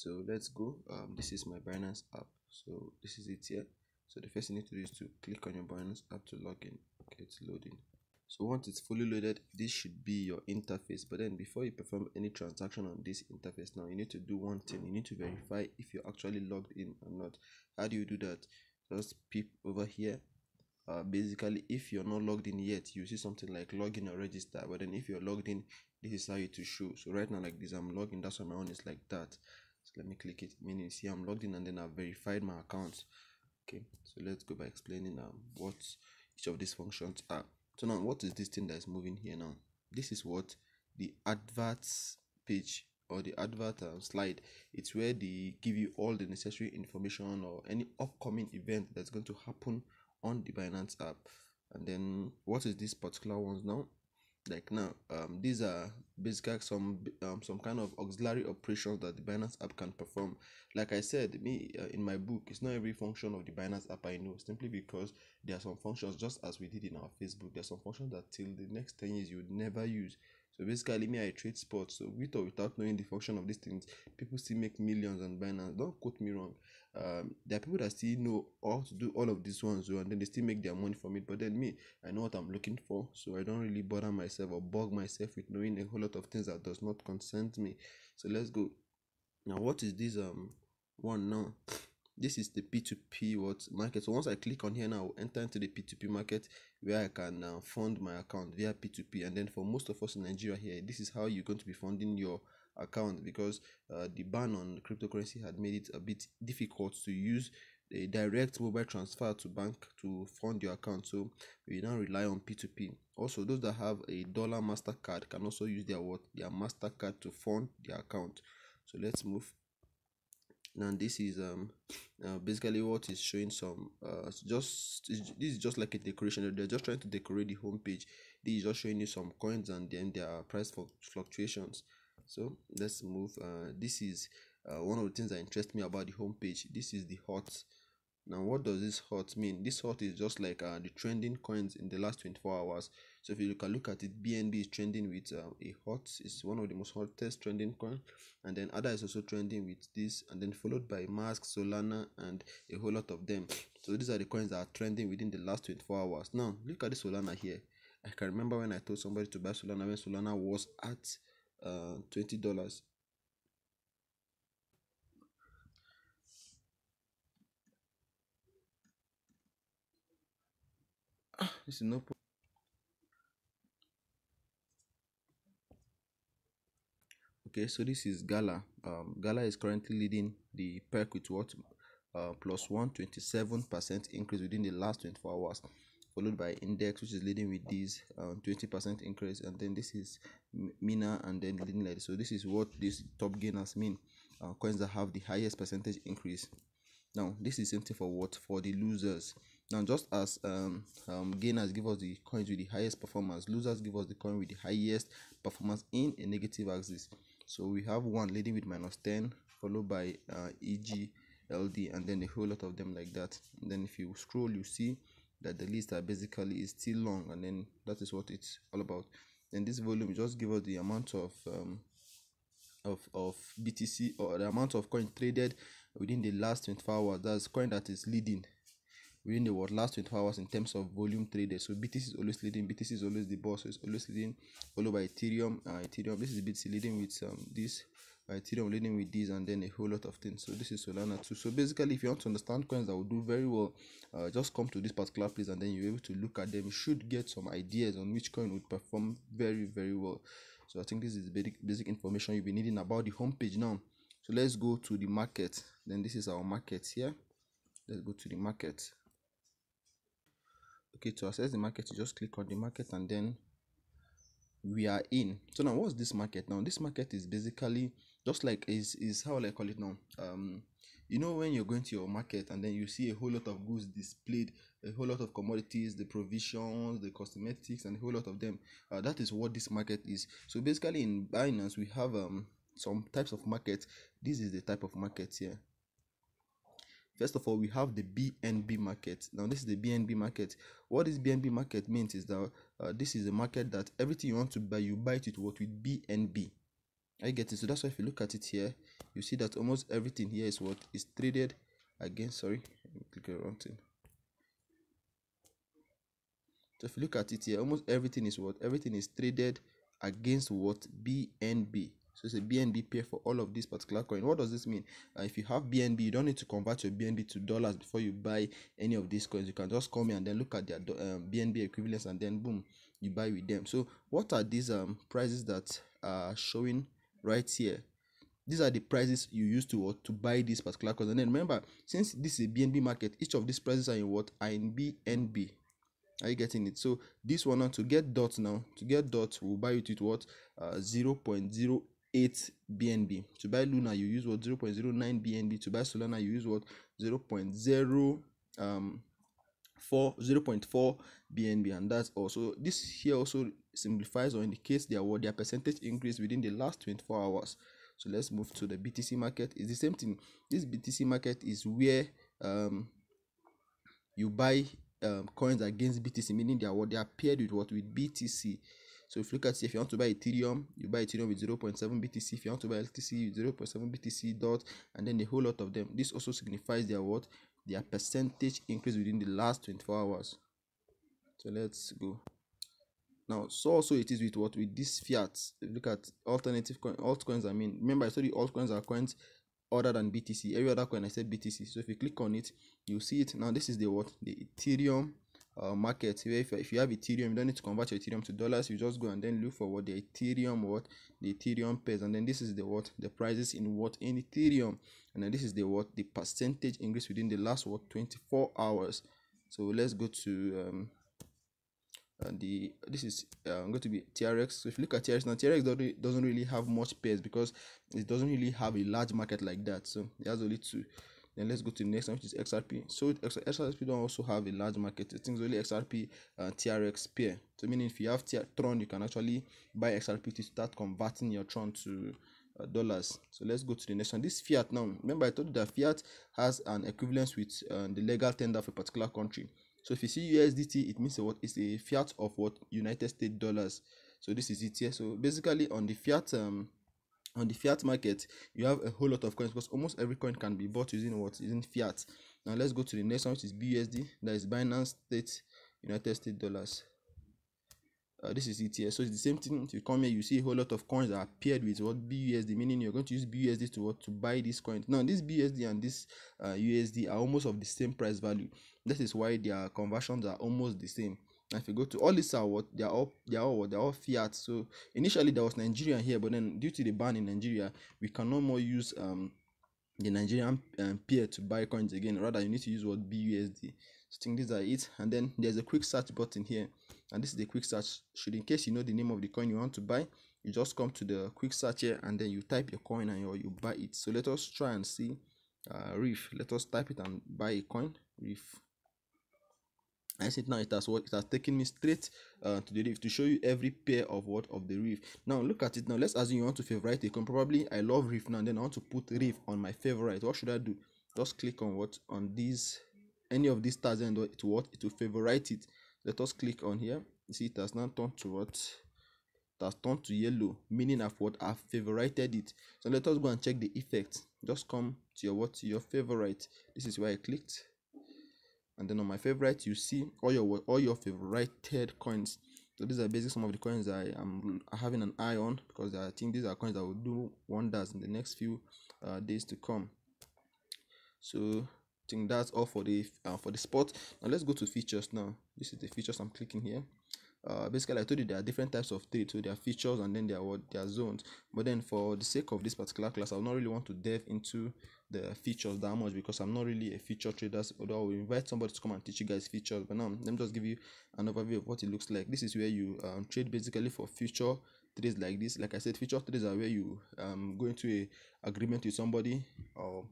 so let's go. This is my Binance app, so this is it here. So the first thing you need to do is to click on your Binance app to log in. Okay, it's loading. So once it's fully loaded, this should be your interface. But then before you perform any transaction on this interface, now you need to do one thing. You need to verify if you're actually logged in or not. How do you do that? Just peep over here. Basically, if you're not logged in yet, you see something like login or register. But then if you're logged in, this is how it will show. So right now, like this, I'm logged in. That's why my own is like that. So let me click it, meaning see I'm logged in, and then I've verified my account. Okay, so let's go by explaining what each of these functions are. So now, what is this thing that is moving here now? This is what the adverts page or the advert slide. It's where they give you all the necessary information or any upcoming event that's going to happen on the Binance app. And then what is this particular ones now? Like now, these are basically some kind of auxiliary operations that the Binance app can perform. Like I said, me in my book, it's not every function of the Binance app I know, simply because there are some functions, just as we did in our Facebook, there are some functions that till the next 10 years you would never use. So basically, me, I trade sports. So with or without knowing the function of these things, people still make millions on Binance. Don't quote me wrong. There are people that still know how to do all of these ones, and then they still make their money from it. But then me, I know what I'm looking for, so I don't really bother myself or bug myself with knowing a whole lot of things that does not concern me. So let's go. Now, what is this one now? This is the P2P market. So once I click on here now, I'll enter into the P2P market where I can fund my account via P2P. And then for most of us in Nigeria here, this is how you're going to be funding your account, because the ban on cryptocurrency had made it a bit difficult to use a direct mobile transfer to bank to fund your account. So we now rely on P2P. Also, those that have a dollar MasterCard can also use their MasterCard to fund their account. So let's move. Now this is basically what is showing some this is just like a decoration. They're just trying to decorate the home page. This is just showing you some coins and then their price fluctuations. So let's move. This is one of the things that interest me about the home page. This is the hot. Now, what does this hot mean? This hot is just like the trending coins in the last 24 hours. So if you can look at it, BNB is trending with a hot. It's one of the most hottest trending coins. And then ADA is also trending with this, and then followed by Mask, Solana, and a whole lot of them. So these are the coins that are trending within the last 24 hours. Now, look at the Solana here. I can remember when I told somebody to buy Solana when Solana was at $20. This is no. Okay, so this is Gala. Gala is currently leading the pack with what plus 127% increase within the last 24 hours, followed by Index, which is leading with this 20% increase, and then this is Mina, and then leading like this. So this is what these top gainers mean, coins that have the highest percentage increase. Now this is same thing for what for the losers. Now, just as gainers give us the coins with the highest performance, losers give us the coin with the highest performance in a negative axis. So we have one leading with -10, followed by EGLD, and then a whole lot of them like that. And then if you scroll, you see that the list are basically is still long, and then that is what it's all about. And this volume just give us the amount of BTC, or the amount of coin traded within the last 24 hours. That's coin that is leading within the last 24 hours in terms of volume traded. So BTC is always leading. BTC is always the boss. So it's always leading, followed by Ethereum. This is BTC leading with this. Ethereum leading with this, and then a whole lot of things. So this is Solana too. So basically, if you want to understand coins that will do very well, just come to this particular place, and then you're able to look at them. You should get some ideas on which coin would perform very, very well. So I think this is the basic information you'll be needing about the homepage now. So let's go to the market. Then this is our market here. Let's go to the market. Okay, to access the market, you just click on the market, and then we are in. So now, what's this market now? This market is basically just like is how I call it now. You know, when you're going to your market and then you see a whole lot of goods displayed, a whole lot of commodities, the provisions, the cosmetics, and a whole lot of them. That is what this market is. So basically, in Binance, we have some types of market. This is the type of market here. First of all, we have the BNB market. Now, this is the BNB market. What this BNB market means is that this is a market that everything you want to buy, you buy it with what? With BNB. I get it. So that's why if you look at it here, you see that almost everything here is what is traded against. Sorry, let me click the wrong thing. So if you look at it here, almost everything is what? Everything is traded against what? BNB. So it's a BNB pair for all of these particular coin. What does this mean? If you have BNB, you don't need to convert your BNB to dollars before you buy any of these coins. You can just come here and then look at their BNB equivalents, and then boom, you buy with them. So what are these prices that are showing right here? These are the prices you use to buy these particular coins. And then remember, since this is a BNB market, each of these prices are in what? Are in BNB. Are you getting it? So this one, now to get dots, we'll buy it with what? 0.08 BNB. To buy Luna, you use what? 0.09 BNB. To buy Solana, you use what? 0.04 BNB, and that's also, this here also simplifies or indicates their percentage increase within the last 24 hours. So let's move to the BTC market. It's the same thing. This BTC market is where you buy coins against BTC, meaning they are paired with what? With BTC. So if you look at it, if you want to buy Ethereum, you buy Ethereum with 0.7 BTC. If you want to buy LTC, 0.7 BTC dot, and then a whole lot of them. This also signifies their percentage increase within the last 24 hours. So let's go. Now, so also it is with what? With this fiat. If you look at alternative altcoins. I mean, remember I told you altcoins are coins other than BTC. Every other coin I said BTC. So if you click on it, you see it. Now this is the Ethereum market. Where if you have Ethereum, you don't need to convert your Ethereum to dollars. You just go and then look for the Ethereum pairs, and then this is the prices in Ethereum, and then this is the percentage increase within the last 24 hours. So let's go to this is going to be TRX. So if you look at TRX now, TRX doesn't really have much pairs because it doesn't really have a large market like that. So it has only two. Then let's go to the next one, which is XRP. So XRP don't also have a large market. I think it's only XRP TRX pair. So meaning if you have Tron, you can actually buy XRP to start converting your Tron to dollars. So let's go to the next one. This fiat now. Remember I told you that fiat has an equivalence with the legal tender of a particular country. So if you see USDT, it means what? It's a fiat of what? United States dollars. So this is it here. So basically on the fiat market, you have a whole lot of coins because almost every coin can be bought using fiat. Now let's go to the next one, which is BUSD. That is Binance United States dollars. This is it here. So it's the same thing. If you come here, you see a whole lot of coins that are paired with what? BUSD, meaning you're going to use BUSD to buy these coins. Now this BUSD and this USD are almost of the same price value. That is why their conversions are almost the same. And if you go to all these are what? They're all fiat. So initially there was Nigeria here, but then due to the ban in Nigeria, we can no more use the Nigerian pair to buy coins again. Rather, you need to use what? BUSD. So I think these are it. And then there's a quick search button here, and this is the quick search. Should, in case you know the name of the coin you want to buy, you just come to the quick search here, and then you type your coin and you buy it. So let us try and see Reef. Let us type it and buy a coin. Reef. I see it now. It has taken me straight to the Reef to show you every pair of the Reef. Now look at it. Now let's assume you want to favorite a coin. Probably I love Reef now, and then I want to put Reef on my favorite. What should I do? Just click on any of these stars, and it will favorite it. Let us click on here. You see it has now turned to what? It has turned to yellow, meaning I've favorited it. So let us go and check the effect. Just come to your favorite. This is where I clicked, and then on my favorite you see all your favorited coins. So these are basically some of the coins I am having an eye on, because I think these are coins that will do wonders in the next few days to come. So I think that's all for the spot. Now let's go to features. Now this is the features. I'm clicking here. Basically I told you there are different types of trade. So there are features, and then there are zones. But then for the sake of this particular class, I will not really want to delve into the features that much, because I'm not really a feature trader, although I will invite somebody to come and teach you guys features. But now let me just give you an overview of what it looks like. This is where you trade basically for future trades like this. Like I said, feature trades are where you go into a agreement with somebody or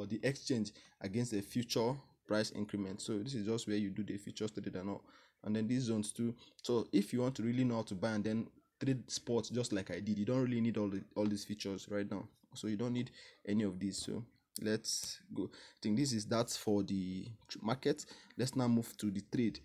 the exchange against a future price increment. So this is just where you do the futures trade and all. And then these zones too. So if you want to really know how to buy and then trade spots just like I did, you don't really need all these features right now. So you don't need any of these. So let's go. I think that's for the market. Let's now move to the trade.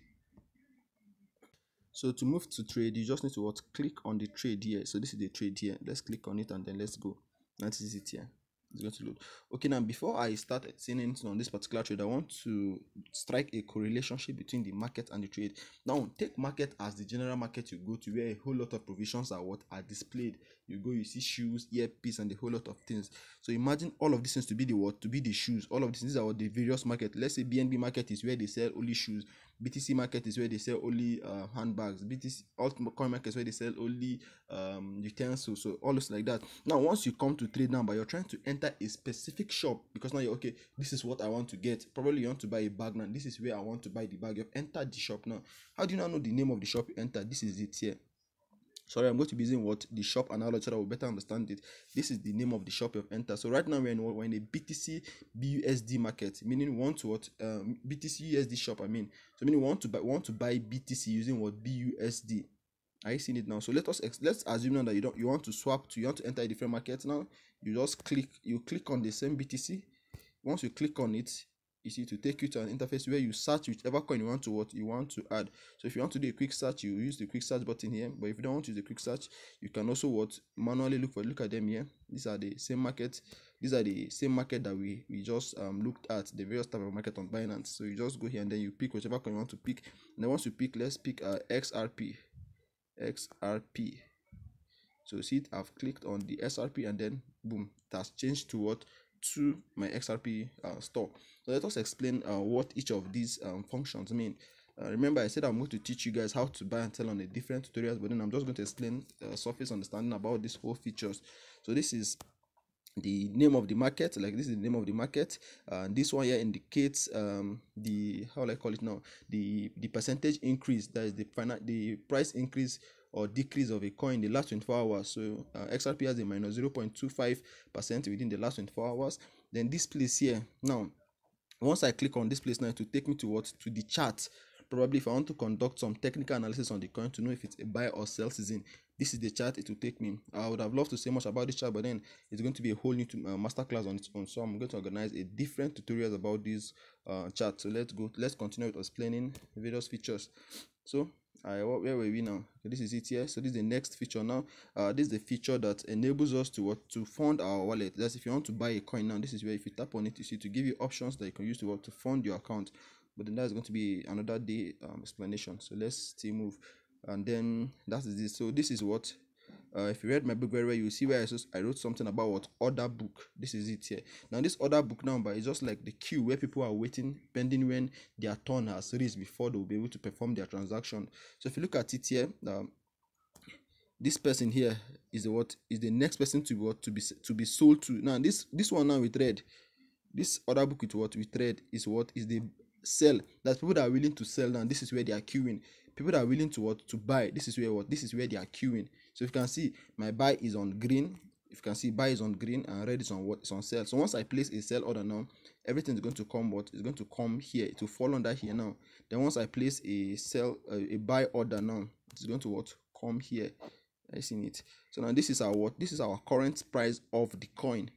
So to move to trade, you just need to what, click on the trade here. So this is the trade here. Let's click on it and then let's go. That is it here. It's going to load. Okay, now before I start seeing anything on this particular trade, I want to strike a correlation between the market and the trade. Now take market as the general market you go to, where a whole lot of provisions are what are displayed. You go, you see shoes, earpiece, and a whole lot of things. So imagine all of these things to be the what, to be the shoes. All of these are what the various market. Let's say BNB market is where they sell only shoes. BTC market is where they sell only handbags. BTC altcoin market is where they sell only utensils. So all this like that. Now once you come to trade now, but you're trying to enter a specific shop, because now you're okay, this is what I want to get. Probably you want to buy a bag now. This is where I want to buy the bag. You've entered the shop now. How do you now know the name of the shop you entered? This is it here. Sorry, I'm going to be using what the shop analogy so that we'll better understand it. This is the name of the shop you've entered. So right now we're in a BTC BUSD market, meaning we want to what BTC USD shop. I mean, so meaning we want to buy BTC using what BUSD. Are you seeing it now? So let's assume now that you want to enter a different market now. You just click on the same BTC. Once you click on it, you see to take you to an interface where you search whichever coin you want to add. So if you want to do a quick search, you use the quick search button here. But if you don't want to use the quick search, you can also manually look at them here. These are the same market. These are the same market that we just looked at, the various type of market on Binance. So you just go here and then you pick whichever coin you want to pick. And then once you pick, let's pick XRP. So see it, I've clicked on the XRP and then boom, it has changed to what, to my XRP store. So let us explain what each of these functions mean. Remember I said I'm going to teach you guys how to buy and sell on the different tutorials, but then I'm just going to explain surface understanding about these whole features. So this is the name of the market, like this is the name of the market. This one here indicates the, how will I call it now, the percentage increase, that is the price increase or decrease of a coin in the last 24 hours. So XRP has a minus 0.25% within the last 24 hours. Then this place here, now once I click on this place now, to take me to what, to the chart. Probably if I want to conduct some technical analysis on the coin to know if it's a buy or sell season, this is the chart it will take me. I would have loved to say much about this chart, but then it's going to be a whole new masterclass on its own. So I'm going to organize a different tutorials about this chart. So let's continue with explaining various features. So where were we now? Okay, this is it here. So this is the next feature now. This is the feature that enables us to fund our wallet. That's if you want to buy a coin now, this is where if you tap on it, you see to give you options that you can use to fund your account. But then that's going to be another day explanation. So let's still move, and then that is this. So this is what if you read my book very well, you see where I wrote something about what order book. This is it here. Now this order book number is just like the queue where people are waiting pending when their turn has reached before they'll be able to perform their transaction. So if you look at it here, this person here is the next person to be sold to. Now this one now with red, this order book with red is the sell. That's people that are willing to sell now. This is where they are queuing. People that are willing to buy, this is where they are queuing. So if you can see, my buy is on green. If you can see, buy is on green and red is on it's on sell. So once I place a sell order now, everything is going to come is going to come here to fall under here now. Then once I place a a buy order now, it's going to come here. I seen it. So now this is our current price of the coin.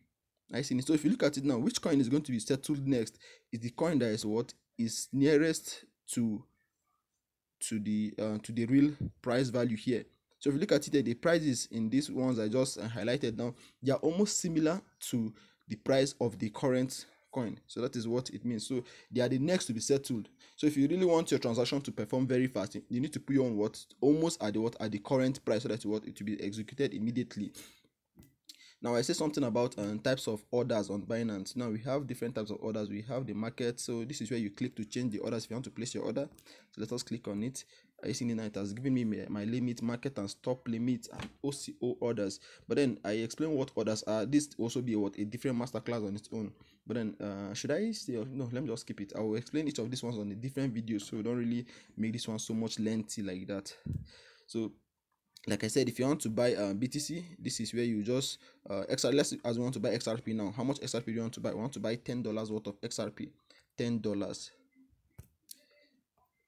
I see it. So if you look at it now, which coin is going to be settled next is the coin that is nearest to the real price value here. So if you look at it, the prices in these ones I just highlighted now, they are almost similar to the price of the current coin. So that is what it means. So they are the next to be settled. So if you really want your transaction to perform very fast, you need to put on almost at the current price, so that it will be executed immediately. Now I say something about types of orders on Binance. Now we have different types of orders. We have the market. So this is where you click to change the orders if you want to place your order. So let us click on it. I see now it has given me my limit, market and stop limit, and OCO orders. But then I explain what orders are. This will also be a different masterclass on its own. But then should I say no? Let me just skip it. I will explain each of these ones on a different video, so don't really make this one so much lengthy like that. So like I said, if you want to buy BTC, this is where you just let's as we want to buy XRP now. How much XRP do you want to buy? We want to buy $10 worth of XRP. $10.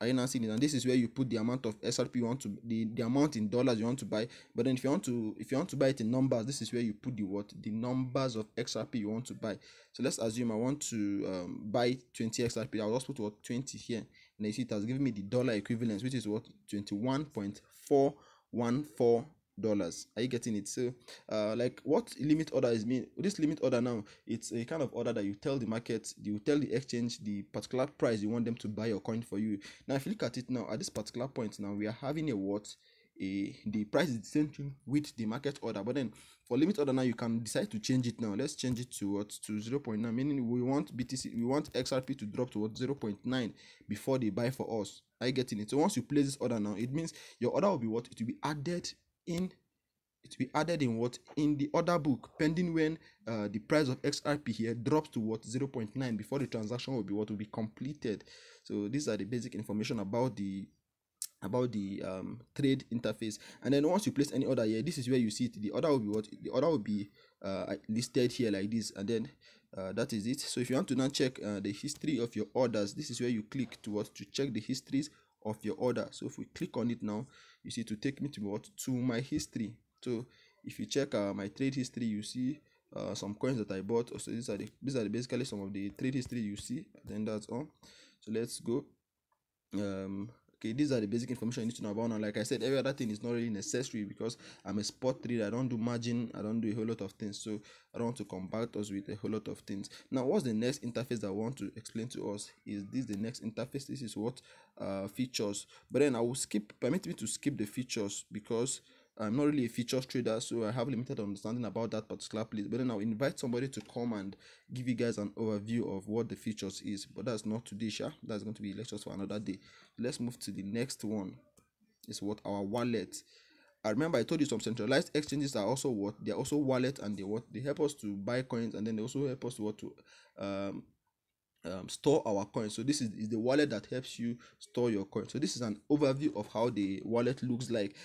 Are you now seeing it? And this is where you put the amount of XRP you want to, the amount in dollars you want to buy. But then if you want to buy it in numbers, this is where you put the numbers of XRP you want to buy. So let's assume I want to buy 20 XRP. I'll just put 20 here. and you see it has given me the dollar equivalence, which is what, $21.414. Are you getting it? So like what limit order is mean, this limit order now, it's a kind of order that you tell the market, you tell the exchange the particular price you want them to buy your coin for you. Now if you look at it now, at this particular point now, we are having a what, the price is the same thing with the market order, but then for limit order now you can decide to change it. Now let's change it to what, to 0.9, meaning we want we want XRP to drop to what, 0.9 before they buy for us. Are you getting it? So once you place this order now, it means your order will be what, it will be added in, what, in the order book, pending when the price of XRP here drops to what, 0.9 before the transaction will be what, will be completed. So these are the basic information about the trade interface. And then once you place any order here, this is where you see it. The order will be what, the order will be listed here like this, and then that is it. So if you want to now check the history of your orders, this is where you click to check the histories of your order. So if we click on it now, you see to take me to what, to my history. So if you check my trade history, you see some coins that I bought. So these are basically some of the trade history you see. And then that's all. So let's go. Okay, these are the basic information you need to know about now. Like I said, every other thing is not really necessary because I'm a spot trader. I don't do margin, I don't do a whole lot of things, so I don't want to combat us with a whole lot of things. Now what's the next interface that I want to explain to us? Is this the next interface? This is what features, but then I will permit me to skip the features because I'm not really a features trader, so I have limited understanding about that particular place. But then I'll invite somebody to come and give you guys an overview of what the features is. But that's not today, sha. That's going to be lectures for another day. Let's move to the next one. It's what, our wallet. I remember I told you some centralized exchanges are also what, they're also wallet, and they help us to buy coins, and then they also help us to what, to store our coins. So this is the wallet that helps you store your coins. So this is an overview of how the wallet looks like.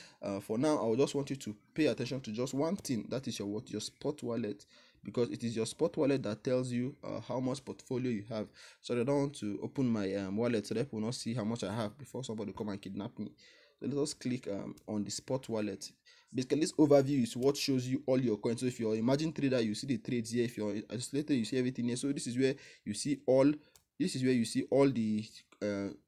For now, I would just want you to pay attention to just one thing, that is your spot wallet, because it is your spot wallet that tells you how much portfolio you have. So I don't want to open my wallet so that people will not see how much I have before somebody come and kidnap me. So let us click on the spot wallet. Basically, this overview is what shows you all your coins. So if you're a margin trader, you see the trades here. If you're an isolator, you see everything here. So this is where you see all. This is where you see all the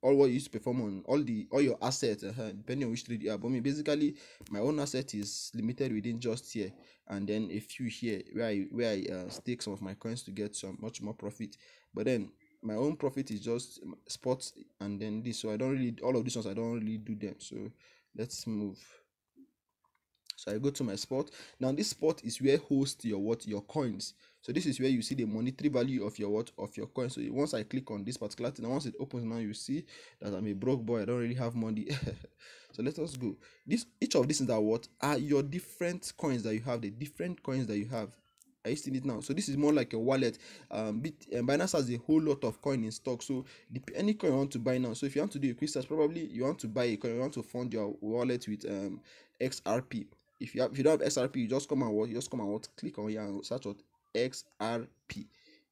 all what you used to perform on, all your assets, depending on which trade you have. But me, basically, my own asset is limited within just here, and then a few here where I stake some of my coins to get some much more profit. But then my own profit is just spots, and then this. So I don't really, all of these ones I don't really do them. So let's move. So I go to my spot. Now this spot is where host your coins. So this is where you see the monetary value of your coin. So once I click on this particular thing, and once it opens now, you see that I'm a broke boy. I don't really have money. So let us go. Each of these are your different coins that you have, the different coins that you have. Are you seeing it now? So this is more like a wallet. Binance has a whole lot of coin in stock. So any coin you want to buy now. So if you want to do a quick search, probably you want to buy a coin, you want to fund your wallet with XRP. If you don't have XRP, you just come and click on here and search what XRP.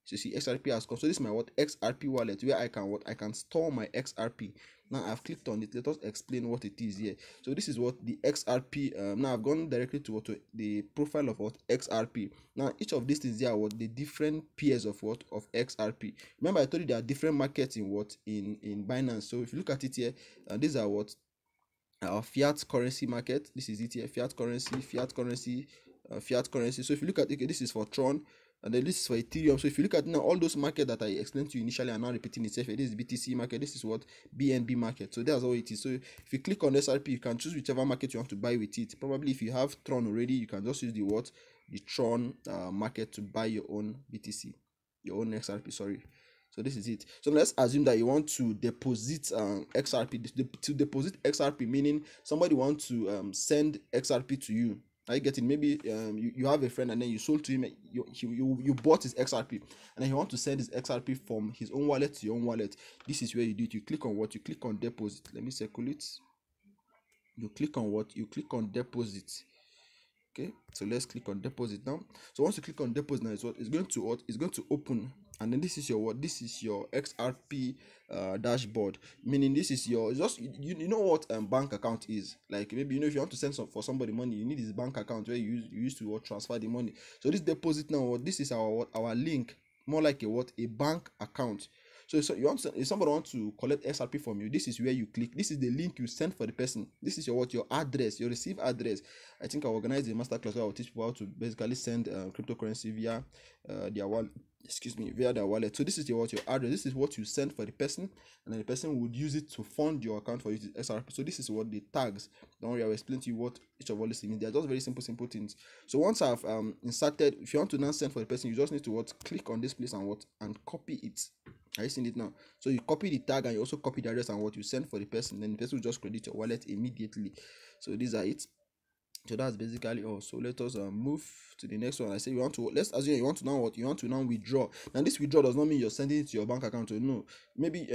So you see XRP has come. So this is my XRP wallet, where I can store my XRP. Now I've clicked on it. Let us explain what it is here. So this is what the XRP. Now I've gone directly to the profile of XRP. Now each of these things here are the different pairs of XRP. Remember I told you there are different markets in Binance. So if you look at it here, these are our fiat currency market. This is it here, fiat currency. So if you look at it, this is for Tron, and then this is for Ethereum. So if you look at now, all those markets that I explained to you initially are now repeating itself. This is BTC market, this is what BNB market. So that's all it is. So if you click on SRP, you can choose whichever market you want to buy with it. Probably if you have Tron already, you can just use the Tron market to buy your own BTC, your own XRP, sorry. So this is it. So let's assume that you want to deposit XRP. To deposit XRP, meaning somebody wants to send XRP to you. Are you getting? Maybe you have a friend and then you sold to him. You bought his XRP, and then you want to send his XRP from his own wallet to your own wallet. This is where you do it. You click on what? You click on deposit. Let me circle it. You click on what? You click on deposit. Okay, so let's click on deposit now. So once you click on deposit now, it's going to open, and then this is your XRP dashboard, meaning this is your you know what bank account is like. Maybe if you want to send for somebody money, you need his bank account where you used to transfer the money. So this deposit now, this is our link, more like a bank account. So if somebody wants to collect XRP from you, this is where you click. This is the link you send for the person. This is your address, your receive address. I think I organized a masterclass where I will teach people how to basically send cryptocurrency via their wallet. Via their wallet. So this is your address. This is what you send for the person, and then the person would use it to fund your account for using XRP. So this is what the tags. Don't worry, I will explain to you what each of all these things. They are just very simple things. So once I've inserted, if you want to now send for the person, you just need to click on this place and copy it. Are you seeing it now? So you copy the tag and you also copy the address and what you send for the person. Then the person will just credit your wallet immediately. So these are it. So that's basically all. So let us move to the next one. I say let's assume you want to now withdraw. Now this withdraw does not mean you're sending it to your bank account. No, maybe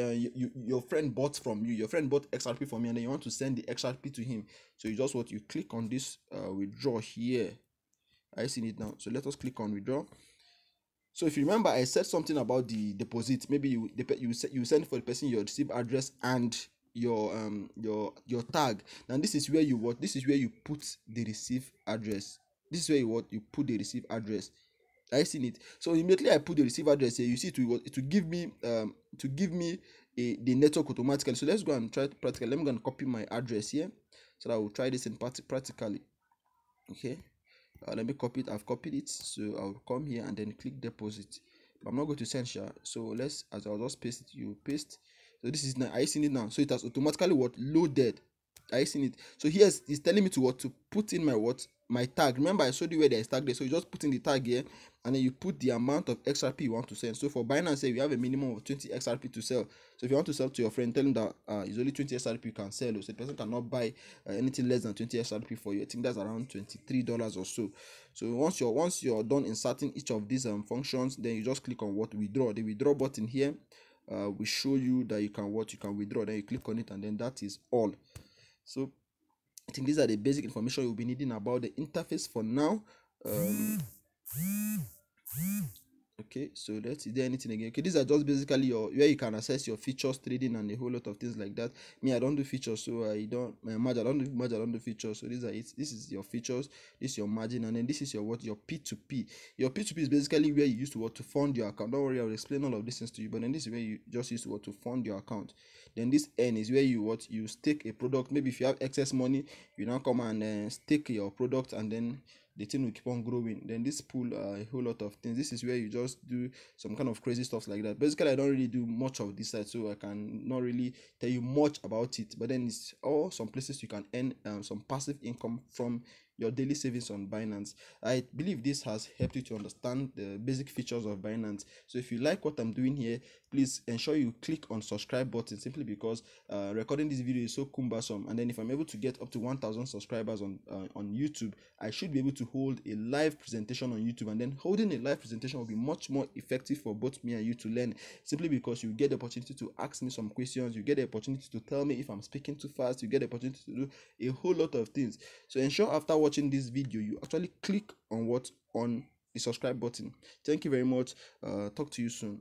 your friend bought from you. Your friend bought XRP from you, and then you want to send the XRP to him. So you just you click on this withdraw here. I see it now. So let us click on withdraw. So if you remember, I said something about the deposit. Maybe you send for the person your receive address and your tag. Now this is where you put the receive address. This is where you put the receive address. I seen it. So immediately I put the receive address here. You see it will give me the network automatically. So let's go and try it practically. Let me go and copy my address here, so that I will try this in practically. Okay. Let me copy it. I've copied it, so I'll come here and then click deposit. But I'm not going to send share. So I'll just paste it. You paste. So this is now. I seen it now. So it has automatically loaded. I seen it. So here it's telling me to put in my tag. Remember I showed you where there is tag there. So you just put in the tag here, and then you put the amount of XRP you want to send. So for Binance, we have a minimum of 20 XRP to sell. So if you want to sell to your friend, tell him that it's only 20 XRP you can sell. So the person cannot buy anything less than 20 XRP for you. I think that's around $23 or so. So once you're done inserting each of these functions, then you just click on withdraw. The withdraw button here will show you that you can withdraw. Then you click on it, and then that is all. So I think these are the basic information you'll be needing about the interface for now. Okay, so let's see, is there anything again? Okay, these are just basically where you can access your features, trading, and a whole lot of things like that. Me, I don't do features, so I don't merge. I don't do features. So these are it. This is your features. This is your margin, and then this is your P2P. Your P2P is basically where you use to fund your account. Don't worry, I'll explain all of these things to you. But then this is where you just use to fund your account. Then this N is where you stake a product. Maybe if you have excess money, you now come and stake your product, and then the thing will keep on growing. Then this pool a whole lot of things. This is where you just do some kind of crazy stuff like that. Basically, I don't really do much of this side, so I can not really tell you much about it. But then it's all some places you can earn some passive income from your daily savings on Binance. I believe this has helped you to understand the basic features of Binance. So if you like what I'm doing here, please ensure you click on subscribe button, simply because recording this video is so cumbersome. And then if I'm able to get up to 1,000 subscribers on YouTube, I should be able to hold a live presentation on YouTube. And then holding a live presentation will be much more effective for both me and you to learn, simply because you get the opportunity to ask me some questions, you get the opportunity to tell me if I'm speaking too fast, you get the opportunity to do a whole lot of things. So ensure after watching this video you actually click on the subscribe button. Thank you very much. Talk to you soon.